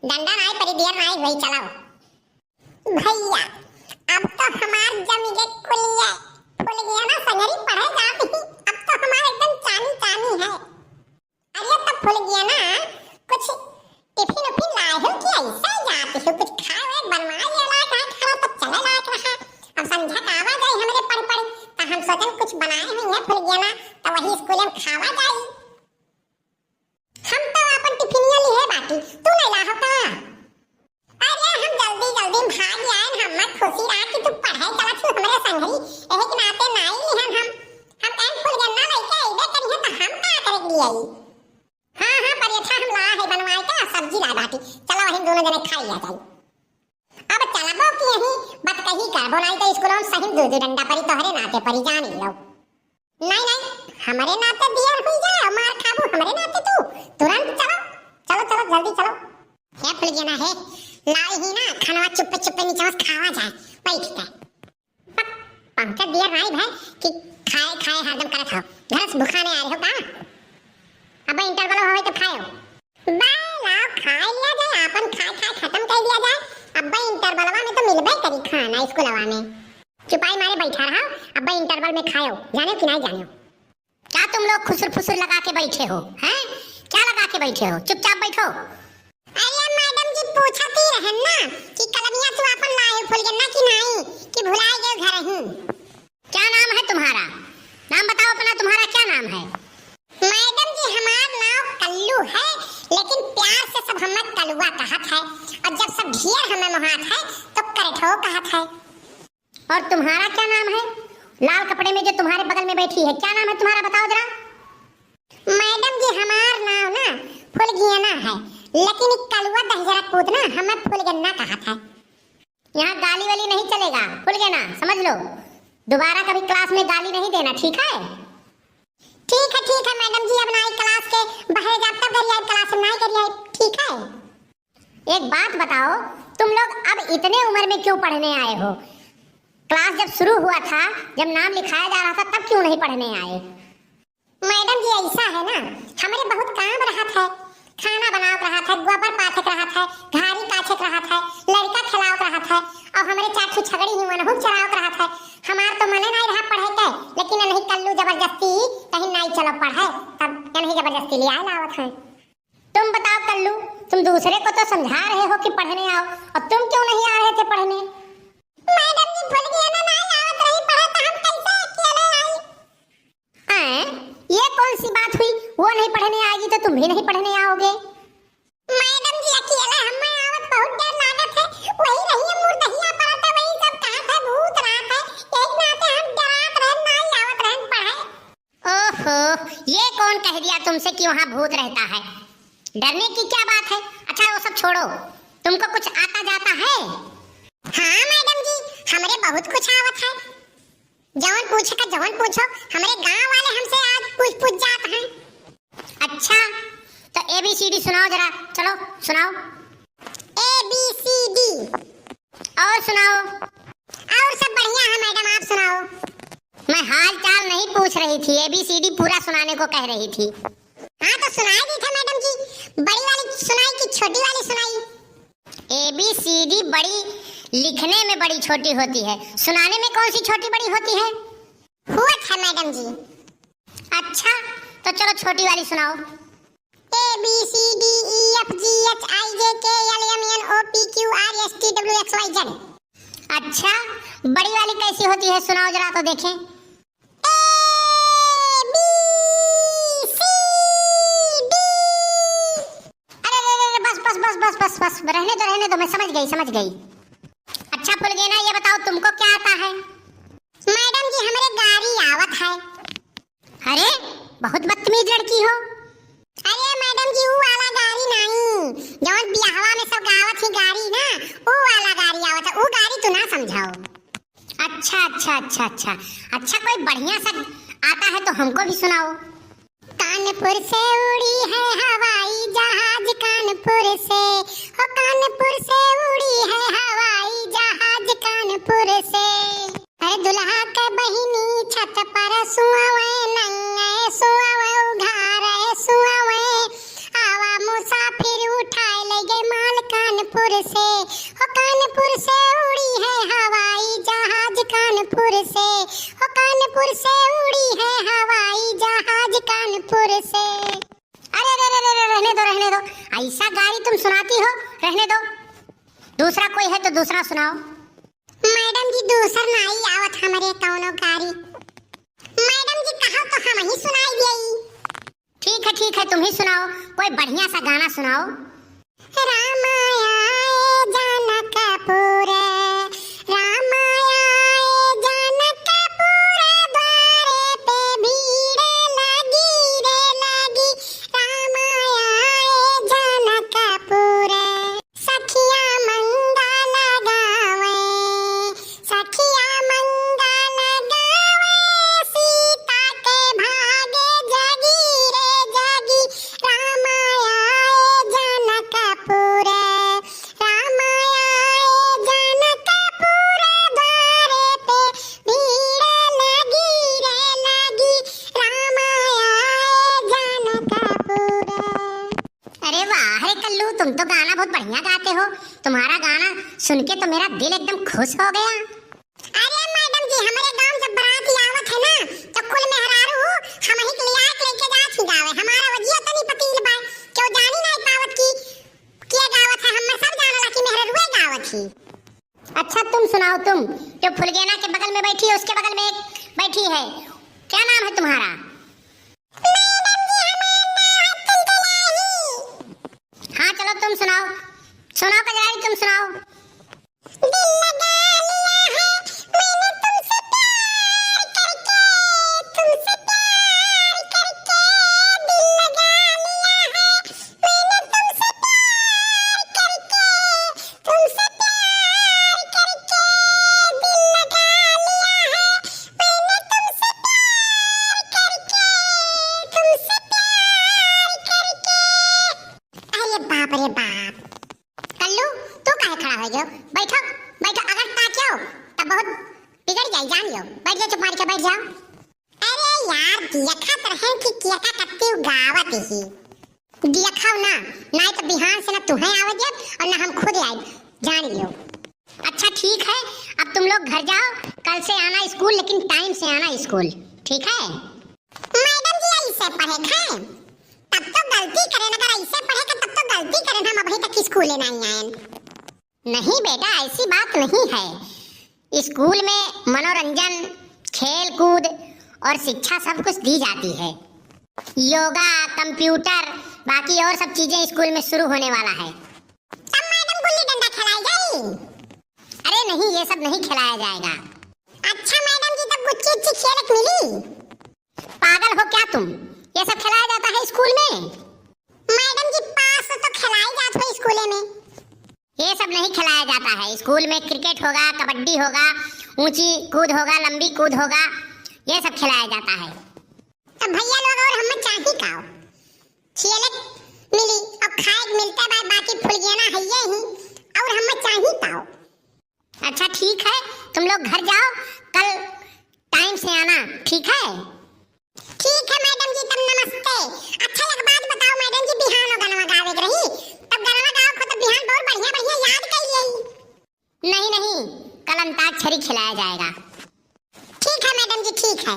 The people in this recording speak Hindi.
डंडा नहीं परी दिया नहीं वही चलाओ भैया। अब तो हमार जमी के कुलिया खुल गया ना संगरी पढ़े जाती। अब तो हमारा एकदम चानी चानी है। अरे तब खुल गया ना कुछ टिफिन उफिन लाए हो कि ऐसे जाती हो कुछ खाए बनवाए ये लायक है खाना तो चले लायक रहा। अब समझा का आवाज आई हमारे पढ़ पढ़ तो हम सोचन कुछ बनाए होंगे खुल गया ना तो वही स्कूल में खावा जाई। हम तो अपन टिफिनिया ली है बाकी तू नहीं ला होता। अरे हम जल्दी जल्दी भाग आए हम मत खुशी रहा कि तू पढ़ाई चला तू हमारे संगरी एहे के नाते नहीं ली हम एम फुल गन्ना लेके आइबे करी है तो हम का करे के लिए आई। हां परियथा हम ला है बनवाए के सब्जी ला बाटी चलो हम दोनों जने खा लिया जाई। अब चलबो कि यही बात कही करबो नहीं तो स्कूल में सही दो डंडा परी तोहरे नाते परी जानी लो। नहीं हमारे नाते दिया हुई जा मार खाबो हमारे नाते तू तुरंत चलो चलो चलो जल्दी चलो। क्या फुल गया ना है लाई ही ना खाना चुप्पे चुप्पे नीचे खावा जाए बैठ के पंखा दिया नहीं भाई कि खाए खाए हरदम करत हो घर से भूखा नहीं आ रहे हो का। अब इंटरवल होवे तो खाओ बाला खाए लिया जाए अपन खाए खाए खत्म कर दिया जाए। अब इंटरवलवा में तो मिलबे करी खाना स्कूलवा में चुपाई मारे बैठा रहा। अब इंटरवल में खाओ जाने कि नहीं जाने क्या तुम लोग खुसुर फुसुर लगा के बैठे हो हैं क्या लगा के बैठे हो चुपचाप बैठो। अरे मैडम जी पूछती रहन ना कि कलमिया तू अपन लाए फूल गन्ना कि नहीं कि भुलाए गए घर ही। क्या नाम है तुम्हारा नाम बताओ अपना तुम्हारा क्या नाम है। मैडम जी हमारा नाम कल्लू है लेकिन प्यार से सब हमें कलुआ कहत है और जब सब ढेर हमें मोहात है तो करठो कहत है। और तुम्हारा क्या नाम है लाल कपड़े में जो तुम्हारे बगल में बैठी है क्या नाम है तुम्हारा बताओ जरा। मैडम जी हमारा नाम ना फुलगियाना है लेकिन कलुआ दहजरा कूद ना हमें फुलगन्ना कहत है। यहाँ गाली वाली नहीं चलेगा फुलगन्ना समझ लो दोबारा कभी क्लास में गाली नहीं देना ठीक है। ठीक है मैडम जी अब नहीं क्लास के बाहर जाब तब करिए क्लास में नहीं करिए ठीक है। एक बात बताओ तुम लोग अब इतने उम्र में क्यों पढ़ने आए हो। क्लास जब शुरू हुआ था जब नाम लिखाया जा रहा था तब क्यों नहीं पढ़ने आए। मैडम जी ऐसा है ना हमारे बहुत काम रहा था खाना बनाव रहा था गोबर पाथक रहा था घारी काछक रहा था लड़का खिलाव रहा था और हमारे चाचू छगड़ी ही मनहु चराव रहा था। हमार तो मने नहीं रहा पढ़े के लेकिन नहीं कल्लू जबरदस्ती कहीं नहीं चलो पढ़े तब नहीं जबरदस्ती ले आए लावत है। तुम बताओ कल्लू तुम दूसरे को तो समझा रहे हो कि पढ़ने आओ और तुम क्यों नहीं आ रहे थे पढ़ने। मैडम जी भूल गए ना नहीं आवत रही पढ़े तो हम कैसे अकेले आए। ये कौन सी बात हुई वो नहीं पढ़ने आएगी तो तुम भी नहीं पढ़ने आओगे। मैडम जी अकेले हमें आवत बहुत डर लागत है वही रही मुर्दहिया परत है वही सब कहत है भूत रात है एक नाते हम डरात रहे नहीं आवत रहे पढ़े। ओहो ये कौन कह दिया तुमसे कि वहाँ भूत रहता है डरने की क्या बात है। अच्छा वो सब छोड़ो तुमको कुछ आता जाता है। हाँ मैडम जी हमारे बहुत कुछ आवत है जवन पूछे का जवन पूछो हमारे गांव वाले हमसे आज पूछ जात हैं। अच्छा तो ABCD सुनाओ जरा चलो सुनाओ ABCD और सुनाओ। और सब बढ़िया है मैडम आप सुनाओ। मैं हाल चाल नहीं पूछ रही थी ABCD पूरा सुनाने को कह रही थी। हाँ तो सुनाई दी था मैडम जी बड़ी वाली सुनाई कि छोटी वाली सुनाई। ABCD बड़ी लिखने में बड़ी छोटी होती है सुनाने में कौन सी छोटी बड़ी होती है। हुआ था मैडम जी। अच्छा तो चलो छोटी वाली सुनाओ ABCDEFGHIJKLMNOPQRSTWXYZ। अच्छा बड़ी वाली कैसी होती है सुनाओ जरा तो देखें। बस रहने दो मैं समझ गई। अच्छा फुल गए ना ये बताओ तुमको क्या आता है। मैडम जी हमारे गाड़ी आवत है। अरे बहुत बदतमीज लड़की हो। अरे मैडम जी वो वाला गाड़ी नहीं जवन बियाहवा में सब गावत ही गाड़ी ना वो वाला गाड़ी आवत है वो गाड़ी तू ना समझाओ। अच्छा कोई बढ़िया सा आता है तो हमको भी सुनाओ। कानपुर से उड़ी है हवाई जहाज कानपुर से हो कानपुर से उड़ी है हवाई जहाज कानपुर से। अरे दुल्हा के बहिनी छत पर सुआवे नंगे सुआवे उघारे सुआवे आवा मुसाफिर उठाए ले गए माल का कानपुर से, हो कानपुर से उड़ी है हवाई जहाज कानपुर से, हो कानपुर से उड़ी है हवाई जहाज कानपुर से। अरे रे रे रे, रहने दो, ऐसा गाड़ी तुम सुनाती हो, रहने दो। दूसरा कोई है तो दूसरा सुनाओ। मैडम जी दूसरा नहीं आवत हमारे कौनो गाड़ी। मैडम जी कहो तो हम ही सुनाई देई। ठीक है तुम ही सुनाओ, कोई बढ़िया सा गाना सुनाओ। रामाया जनकपुर, रामाया जनकपुर द्वारे पे भीड़ लगी रे लगी, रामाया जनकपुर सखिया मंगल गावे, सखिया मंगल गावे, सीता के भागे जगी रे जगी, रामाया जनकपुर, रामाया जनकपुर द्वारे पे भीड़ लगी रे लगी, रामाया जनकपुर। अरे वाह रे कल्लू, तुम तो गाना बहुत बढ़िया गाते हो। तुम्हारा गाना सुन के तो मेरा दिल एकदम खुश हो गया। अरे मैडम जी हमारे गांव जब बारात आवत है ना तो कुल मेहरारू हम ही के लिया लेके जात ही गावे। हमारा वजिया तो नहीं पतील बा, क्यों जानी नहीं पावत की के गावत है, हम सब जानला कि मेहरारू गावत ही। अच्छा तुम सुनाओ, तुम जो फुलगेना के बगल में बैठी है उसके बगल में एक बैठी है, क्या नाम है तुम्हारा? मैडम जी हमारा नाम है तुलतुलाही। हाँ चलो तुम सुनाओ, सुनाओ कजराई तुम सुनाओ। दिल लगा लिया है मैंने तुमसे प्यार करके, तुमसे प्यार करके, दिल लगा लिया है मैंने तुमसे प्यार करके, तुमसे प्यार करके, दिल लगा लिया है मैंने तुमसे प्यार करके, तुमसे प्यार करके। अरे बाप रे बाप, कल्लू तू काहे खड़ा हो गयो? बैठो बैठो, अगर ताकियो तब बहुत बिगड़ जाए, जान लो। बैठ जाओ, चुप मार के बैठ जाओ। अरे यार देखा तरह की किया का कत्ती गावत ही देखा ना, नहीं तो बिहान से ना तुम्हें आवत और ना हम खुद आए, जान लियो। अच्छा ठीक है, अब तुम लोग घर जाओ, कल से आना स्कूल, लेकिन टाइम से आना स्कूल, ठीक है? मैडम जी ऐसे पढ़े खाए तब तो गलती करें, अगर ऐसे पढ़ेगा तब तो गलती करें, हम अभी तक स्कूल नहीं आए। नहीं बेटा ऐसी बात नहीं है, स्कूल में मनोरंजन, खेल कूद और शिक्षा सब कुछ दी जाती है। योगा, कंप्यूटर, बाकी और सब चीजें स्कूल में शुरू होने वाला है। तब मैडम गुल्ली डंडा खिलाई जाए? अरे नहीं, ये सब नहीं खिलाया जाएगा। अच्छा मैडम जी तब कुछ अच्छी खेलक मिली? पागल हो क्या तुम, ये सब खिलाया जाता है स्कूल में? मैडम जी पास तो खिलाई जाता है स्कूल में, ये सब नहीं खिलाया जाता है। स्कूल में क्रिकेट होगा, कबड्डी होगा, ऊंची कूद होगा, लंबी कूद होगा, ये सब खिलाया जाता है। तो भैया लोग और हमें चाहिए का खेलक मिली और खाए मिलता है, बाकी फुलगेना है ये ही, और हमें चाहिए का। अच्छा ठीक है, तुम लोग घर जाओ, कल टाइम से आना, ठीक है? ठीक है मैडम जी, तब नमस्ते। अच्छा एक बात बताओ मैडम जी, बिहान और गनवा गावे के रही तब गनवा गाओ को तो बिहान बहुत बढ़िया बढ़िया याद कर लियई। नहीं नहीं, कल अंताक्षरी खिलाया जाएगा। ठीक है मैडम जी, ठीक है।